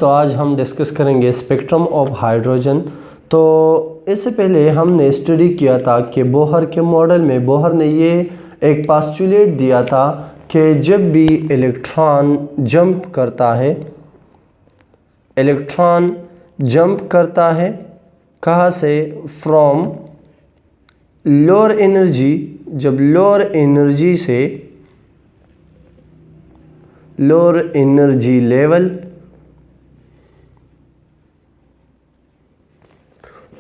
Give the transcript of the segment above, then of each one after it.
तो आज हम डिस्कस करेंगे स्पेक्ट्रम ऑफ हाइड्रोजन। तो इससे पहले हमने स्टडी किया था कि बोहर के मॉडल में बोहर ने ये एक पास्चुलेट दिया था कि जब भी इलेक्ट्रॉन जंप करता है कहाँ से, फ्रॉम लोअर एनर्जी, जब lower energy level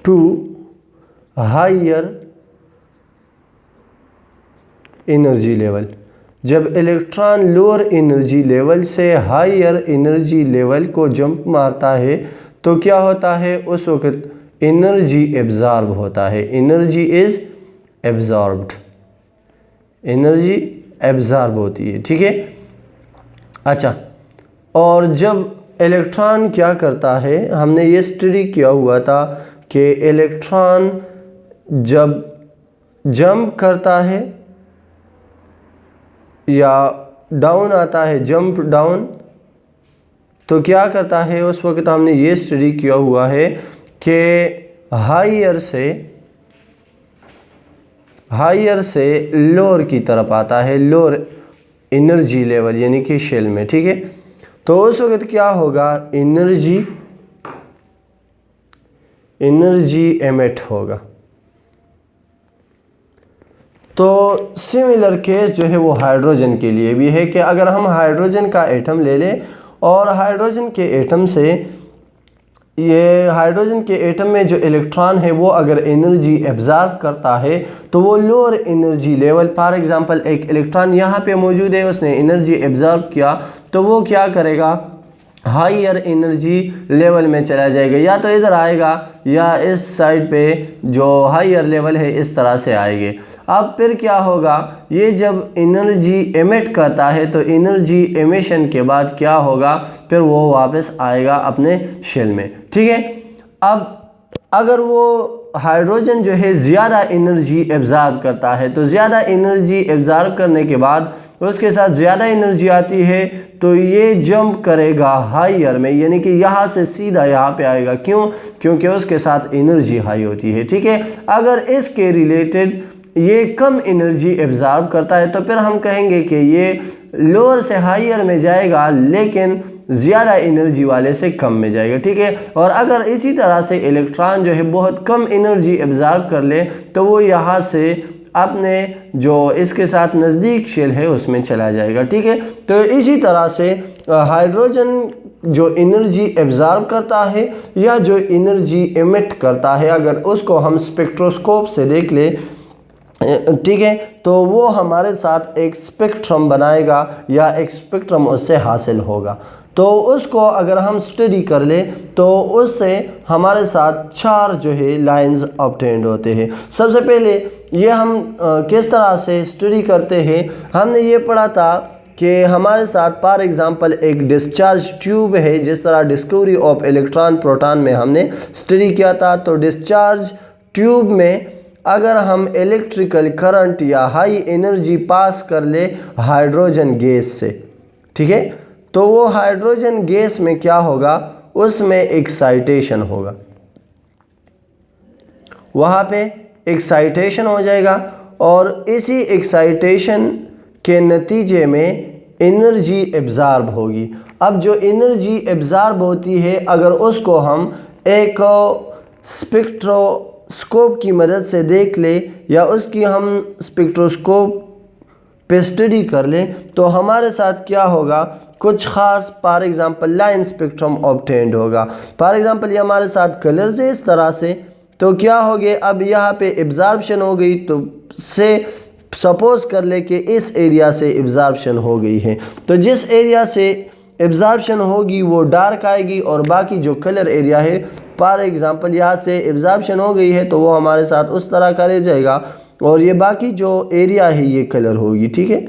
to higher energy level, जब इलेक्ट्रॉन लोअर एनर्जी लेवल से हायर एनर्जी लेवल को जंप मारता है तो क्या होता है, उस वक्त एनर्जी एब्जॉर्ब होता है, एनर्जी एब्जॉर्ब होती है। ठीक है, अच्छा। और जब इलेक्ट्रॉन क्या करता है, हमने ये स्टडी किया हुआ था कि इलेक्ट्रॉन जब जंप करता है या डाउन आता है, जंप डाउन, तो क्या करता है, उस वक्त हमने ये स्टडी किया हुआ है कि हायर से लोअर की तरफ आता है, लोअर एनर्जी लेवल यानी कि शेल में। ठीक है, तो उस वक्त क्या होगा, एनर्जी एमिट होगा। तो सिमिलर केस जो है वो हाइड्रोजन के लिए भी है कि अगर हम हाइड्रोजन का एटम ले लें और हाइड्रोजन के एटम में जो इलेक्ट्रॉन है वो अगर एनर्जी एब्जॉर्ब करता है तो वो lower energy level, for example एक इलेक्ट्रॉन यहाँ पे मौजूद है, उसने एनर्जी एब्जॉर्ब किया तो वो क्या करेगा, हायर एनर्जी लेवल में चला जाएगा, या तो इधर आएगा या इस साइड पे जो हायर लेवल है इस तरह से आएंगे। अब फिर क्या होगा, ये जब एनर्जी एमिट करता है तो एनर्जी एमिशन के बाद क्या होगा, फिर वो वापस आएगा अपने शेल में। ठीक है, अब अगर वो हाइड्रोजन जो है ज़्यादा एनर्जी एब्जॉर्ब करता है तो ज़्यादा एनर्जी एब्जॉर्ब करने के बाद उसके साथ ज़्यादा एनर्जी आती है तो ये जंप करेगा हायर में, यानी कि यहाँ से सीधा यहाँ पे आएगा। क्यों? क्योंकि उसके साथ एनर्जी हाई होती है। ठीक है, अगर इसके रिलेटेड ये कम एनर्जी एब्जॉर्ब करता है तो फिर हम कहेंगे कि ये लोअर से हायर में जाएगा लेकिन ज़्यादा एनर्जी वाले से कम में जाएगा। ठीक है, और अगर इसी तरह से इलेक्ट्रॉन जो है बहुत कम एनर्जी एब्जॉर्ब कर ले तो वो यहाँ से अपने जो इसके साथ नज़दीक शेल है उसमें चला जाएगा। ठीक है, तो इसी तरह से हाइड्रोजन जो एनर्जी एब्जॉर्ब करता है या जो एनर्जी एमिट करता है, अगर उसको हम स्पेक्ट्रोस्कोप से देख ले, ठीक है, तो वो हमारे साथ एक स्पेक्ट्रम बनाएगा या एक स्पेक्ट्रम उससे हासिल होगा। तो उसको अगर हम स्टडी कर ले तो उससे हमारे साथ 4 जो है लाइंस ऑब्टेन्ड होते हैं। सबसे पहले ये हम किस तरह से स्टडी करते हैं, हमने ये पढ़ा था कि हमारे साथ फॉर एग्जांपल एक डिस्चार्ज ट्यूब है, जिस तरह डिस्कवरी ऑफ इलेक्ट्रॉन प्रोटॉन में हमने स्टडी किया था। तो डिस्चार्ज ट्यूब में अगर हम इलेक्ट्रिकल करंट या हाई एनर्जी पास कर ले हाइड्रोजन गैस से, ठीक है, तो वो हाइड्रोजन गैस में क्या होगा, उसमें एक्साइटेशन होगा, वहाँ पे एक्साइटेशन हो जाएगा और इसी एक्साइटेशन के नतीजे में एनर्जी एब्जॉर्ब होगी। अब जो एनर्जी एब्जॉर्ब होती है अगर उसको हम एक स्पेक्ट्रोस्कोप की मदद से देख ले या उसकी हम स्पेक्ट्रोस्कोप पे स्टडी कर ले तो हमारे साथ क्या होगा, कुछ ख़ास for example line spectrum obtained होगा। फॉर एग्जांपल ये हमारे साथ कलर्स है इस तरह से, तो क्या हो गए, अब यहाँ पे एब्जॉर्प्शन हो गई, तो से सपोज कर ले कि इस एरिया से एब्जॉर्प्शन हो गई है, तो जिस एरिया से एब्जॉर्प्शन होगी वो डार्क आएगी और बाकी जो कलर एरिया है, फॉर एग्जांपल यहाँ से एब्जॉर्प्शन हो गई है तो वो हमारे साथ उस तरह का रह जाएगा और ये बाकी जो एरिया है ये कलर होगी। ठीक है,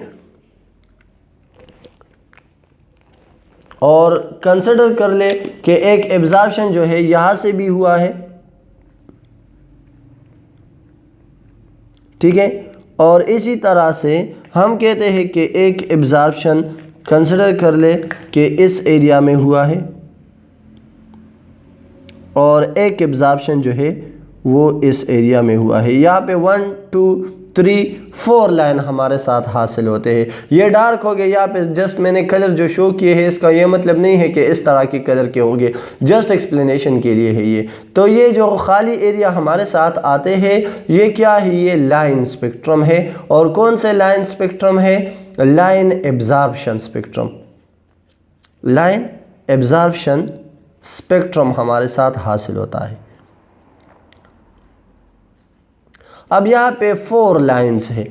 और कंसिडर कर ले कि एक एब्जॉर्प्शन जो है यहाँ से भी हुआ है, ठीक है, और इसी तरह से हम कहते हैं कि एक एब्जॉर्प्शन कंसिडर कर ले कि इस एरिया में हुआ है, और एक एब्जॉर्प्शन जो है वो इस एरिया में हुआ है। यहाँ पे 1 2 3 4 लाइन हमारे साथ हासिल होते हैं। ये डार्क हो गए, यहाँ पे जस्ट मैंने कलर जो शो किए हैं, इसका ये मतलब नहीं है कि इस तरह के कलर के होंगे, जस्ट एक्सप्लेनेशन के लिए है ये। तो ये जो खाली एरिया हमारे साथ आते हैं ये क्या है, ये लाइन स्पेक्ट्रम है। और कौन से लाइन स्पेक्ट्रम है, line absorption spectrum. Line absorption spectrum हमारे साथ हासिल होता है। अब यहाँ पे 4 लाइंस है,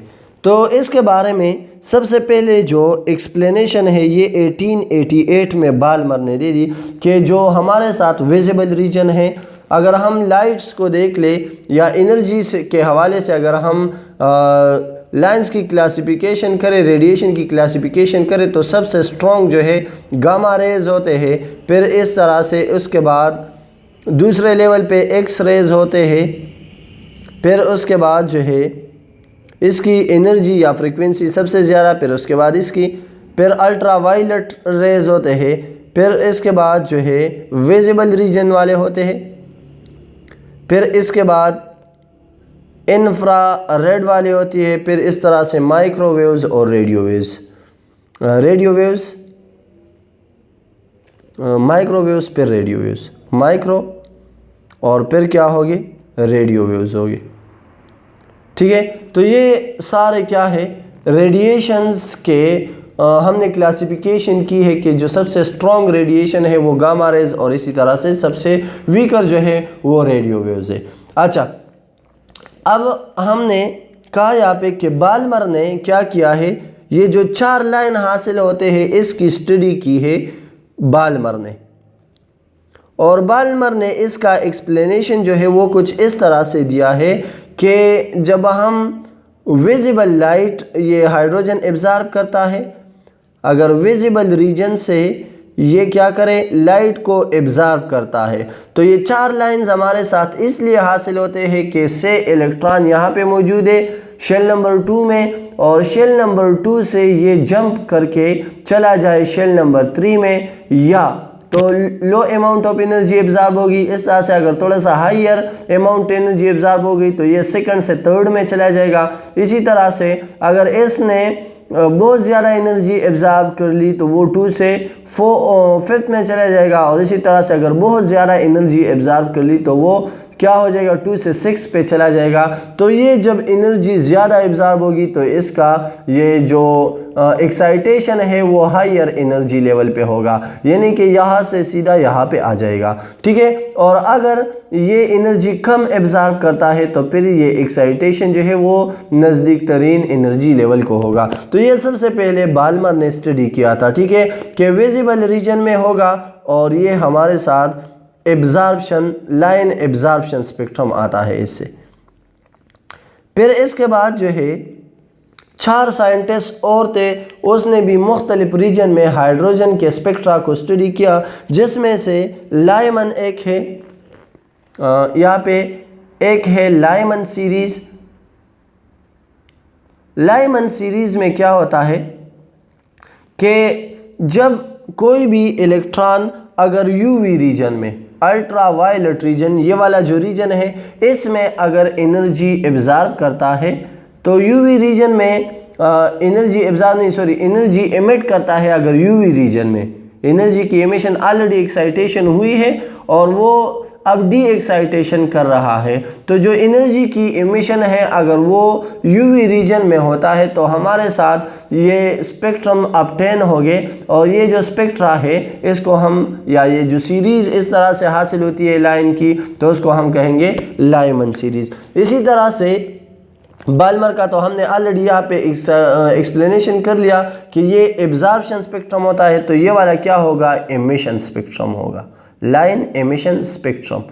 तो इसके बारे में सबसे पहले जो एक्सप्लेनेशन है ये 1888 में बाल्मर ने दे दी कि जो हमारे साथ विजिबल रीजन है, अगर हम लाइट्स को देख ले या एनर्जी से के हवाले से अगर हम लाइंस की क्लासिफिकेशन करें, रेडिएशन की क्लासिफिकेशन करें, तो सबसे स्ट्रॉन्ग जो है गामा रेज होते हैं। फिर इस तरह से उसके बाद दूसरे लेवल पे एक्स रेज होते हैं। फिर उसके बाद जो है इसकी एनर्जी या फ्रीक्वेंसी सबसे ज़्यादा, फिर उसके बाद इसकी, फिर अल्ट्रा वायलेट रेज होते हैं। फिर इसके बाद जो है विजिबल रीजन वाले होते हैं। फिर इसके बाद इंफ्रा रेड वाली होती है। फिर इस तरह से माइक्रोवेव्स और रेडियो वेव्स, माइक्रोवेव्स फिर रेडियो वेव्स, माइक्रो और फिर क्या होगी, रेडियो वेव्स होगी। ठीक है, तो ये सारे क्या है, रेडिएशंस के हमने क्लासिफिकेशन की है कि जो सबसे स्ट्रॉन्ग रेडिएशन है वो गामा रेज और इसी तरह से सबसे वीकर जो है वो रेडियो वेव्स है। अच्छा, अब हमने कहा यहाँ पे कि बाल्मर ने क्या किया है, ये जो 4 लाइन हासिल होते हैं इसकी स्टडी की है बाल्मर ने। और बाल्मर ने इसका एक्सप्लेनेशन जो है वो कुछ इस तरह से दिया है कि जब हम विजिबल लाइट, ये हाइड्रोजन एब्जॉर्ब करता है, अगर विजिबल रीजन से ये क्या करे, लाइट को एब्जॉर्ब करता है, तो ये 4 लाइंस हमारे साथ इसलिए हासिल होते हैं कि से इलेक्ट्रॉन यहाँ पे मौजूद है शेल नंबर 2 में, और शेल नंबर 2 से ये जंप करके चला जाए शेल नंबर 3 में, या तो लो अमाउंट ऑफ एनर्जी एब्जॉर्ब होगी। इस तरह से अगर थोड़ा सा हाइयर अमाउंट एनर्जी एब्जॉर्ब होगी तो ये सेकंड से थर्ड में चला जाएगा। इसी तरह से अगर इसने बहुत ज़्यादा एनर्जी एब्जॉर्ब कर ली तो वो 2 से 5th में चला जाएगा। और इसी तरह से अगर बहुत ज़्यादा एनर्जी एब्जॉर्ब कर ली तो वो क्या हो जाएगा, 2 से 6 पे चला जाएगा। तो ये जब एनर्जी ज़्यादा एब्जॉर्ब होगी तो इसका ये जो एक्साइटेशन है वो हायर एनर्जी लेवल पे होगा, यानी कि यहाँ से सीधा यहाँ पे आ जाएगा। ठीक है, और अगर ये एनर्जी कम एब्जॉर्ब करता है तो फिर ये एक्साइटेशन जो है वो नज़दीक तरीन एनर्जी लेवल को होगा। तो ये सबसे पहले बाल्मर ने स्टडी किया था। ठीक है, कि विजिबल रीजन में होगा और ये हमारे साथ एब्जॉर्प्शन, लाइन एब्जॉर्प्शन स्पेक्ट्रम आता है इससे। फिर इसके बाद जो है 4 साइंटिस्ट और थे, उसने भी मुख्तलिफ रीजन में हाइड्रोजन के स्पेक्ट्रा को स्टडी किया, जिसमें से लाइमन एक है, यहाँ पे एक है लाइमन सीरीज़। लाइमन सीरीज़ में क्या होता है कि जब कोई भी इलेक्ट्रॉन अगर यूवी रीजन में, अल्ट्रा वायलेट रीजन, ये वाला जो रीजन है इसमें अगर एनर्जी एब्जॉर्ब करता है तो यूवी रीजन में एनर्जी एमिट करता है। अगर यूवी रीजन में एनर्जी की एमिशन ऑलरेडी एक्साइटेशन हुई है और वो अब डी एक्साइटेशन कर रहा है, तो जो एनर्जी की एमिशन है अगर वो यूवी रीजन में होता है तो हमारे साथ ये स्पेक्ट्रम ऑब्टेन हो गए। और ये जो स्पेक्ट्रा है इसको हम, या ये जो सीरीज़ इस तरह से हासिल होती है लाइन की, तो उसको हम कहेंगे लाइमन सीरीज़। इसी तरह से बाल्मर का तो हमने ऑलरेडी यहाँ पे एक्सप्लेनेशन कर लिया कि ये एब्जॉर्प्शन स्पेक्ट्रम होता है, तो ये वाला क्या होगा, एमिशन स्पेक्ट्रम होगा, लाइन एमिशन स्पेक्ट्रम।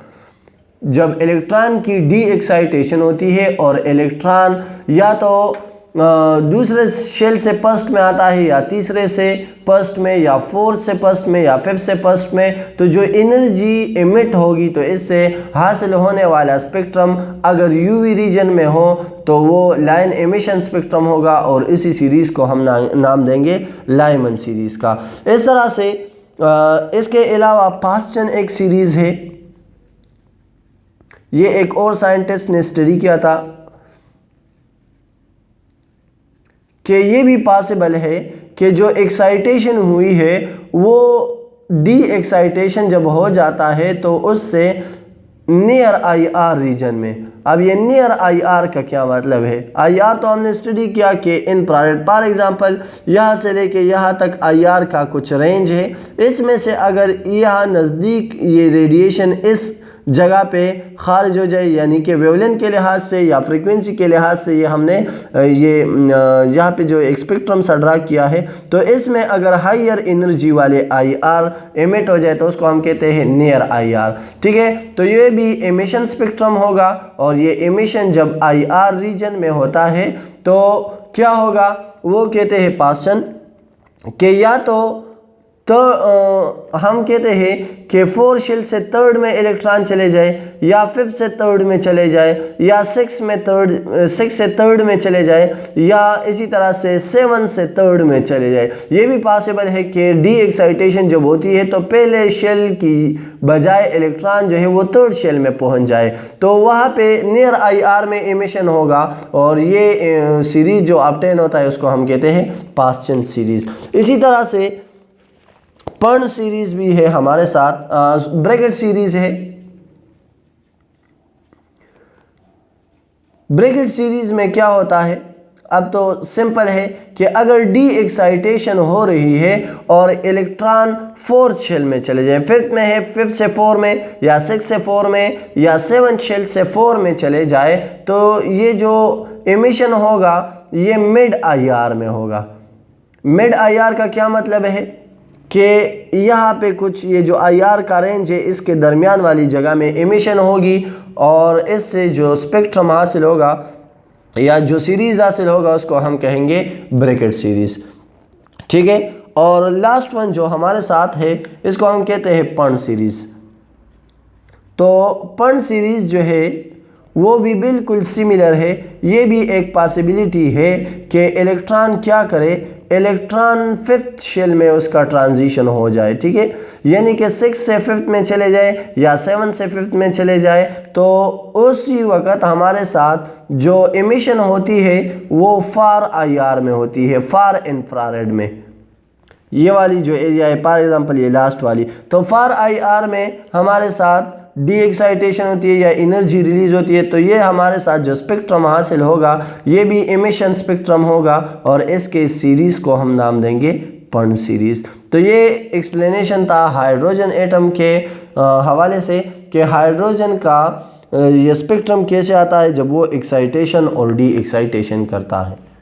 जब इलेक्ट्रॉन की डी एक्साइटेशन होती है और इलेक्ट्रॉन या तो दूसरे शेल से फर्स्ट में आता है, या तीसरे से फर्स्ट में, या फोर्थ से फर्स्ट में, या फिफ्थ से फर्स्ट में, तो जो एनर्जी एमिट होगी तो इससे हासिल होने वाला स्पेक्ट्रम अगर यूवी रीजन में हो तो वो लाइन एमिशन स्पेक्ट्रम होगा, और इसी सीरीज़ को हम नाम देंगे लाइमन सीरीज़ का। इस तरह से इसके अलावा पास्चन एक सीरीज़ है, ये एक और साइंटिस्ट ने स्टडी किया था कि ये भी पॉसिबल है कि जो एक्साइटेशन हुई है वो डी एक्साइटेशन जब हो जाता है तो उससे नियर आई आर रीजन में। अब ये नियर आई आर का क्या मतलब है? आई आर तो हमने स्टडी किया कि इंफ्रारेड, फॉर एग्जांपल यहाँ से लेके यहाँ तक आई आर का कुछ रेंज है, इसमें से अगर यहाँ नज़दीक ये रेडिएशन इस जगह पे खारिज हो जाए, यानी कि वेवलेंथ के लिहाज से या फ्रीक्वेंसी के लिहाज से, ये हमने ये यहाँ पे जो एक स्पेक्ट्रम सा ड्रा किया है, तो इसमें अगर हायर एनर्जी वाले आई आर एमिट हो जाए तो उसको हम कहते हैं नियर आई आर। ठीक है, तो ये भी एमिशन स्पेक्ट्रम होगा, और ये एमिशन जब आई आर रीजन में होता है तो क्या होगा, वो कहते हैं पासन कि या तो हम कहते हैं कि 4 शेल से 3rd में इलेक्ट्रॉन चले जाए, या 5th से 3rd में चले जाए, या 6 से 3rd में चले जाए, या इसी तरह से 7 से 3rd में चले जाए। ये भी पॉसिबल है कि डी एक्साइटेशन जब होती है तो पहले शेल की बजाय इलेक्ट्रॉन जो है वो 3rd शेल में पहुंच जाए, तो वहाँ पे नियर आई आर में एमिशन होगा, और ये सीरीज जो ऑब्टेन होता है उसको हम कहते हैं पासचन सीरीज। इसी तरह से पर्न सीरीज भी है हमारे साथ, ब्रैकेट सीरीज है। ब्रैकेट सीरीज में क्या होता है, अब तो सिंपल है कि अगर डी एक्साइटेशन हो रही है और इलेक्ट्रॉन 4th शेल में चले जाए, 5th में है 5th से 4 में, या 6 से 4 में, या 7th शेल से 4 में चले जाए, तो ये जो एमिशन होगा ये मिड आई आर में होगा। मिड आई आर का क्या मतलब है कि यहाँ पे कुछ ये जो आई आर का रेंज है इसके दरमियान वाली जगह में एमिशन होगी, और इससे जो स्पेक्ट्रम हासिल होगा या जो सीरीज़ हासिल होगा उसको हम कहेंगे ब्रैकेट सीरीज़। ठीक है, और लास्ट वन जो हमारे साथ है इसको हम कहते हैं पर्न सीरीज़। तो पर्न सीरीज़ जो है वो भी बिल्कुल सिमिलर है। ये भी एक पॉसिबिलिटी है कि इलेक्ट्रॉन क्या करे, इलेक्ट्रॉन 5th शेल में उसका ट्रांजिशन हो जाए। ठीक है, यानी कि 6 से 5th में चले जाए या 7 से 5th में चले जाए, तो उसी वक्त हमारे साथ जो एमिशन होती है वो फार आई आर में होती है, फार इंफ्रारेड में। ये वाली जो एरिया है, फॉर एग्जांपल ये लास्ट वाली, तो फार आई आर में हमारे साथ डी एक्साइटेशन होती है या एनर्जी रिलीज होती है, तो ये हमारे साथ जो स्पेक्ट्रम हासिल होगा ये भी एमिशन स्पेक्ट्रम होगा, और इसके सीरीज़ को हम नाम देंगे पर्न सीरीज़। तो ये एक्सप्लेनेशन था हाइड्रोजन एटम के हवाले से कि हाइड्रोजन का ये स्पेक्ट्रम कैसे आता है जब वो एक्साइटेशन और डी एक्साइटेशन करता है।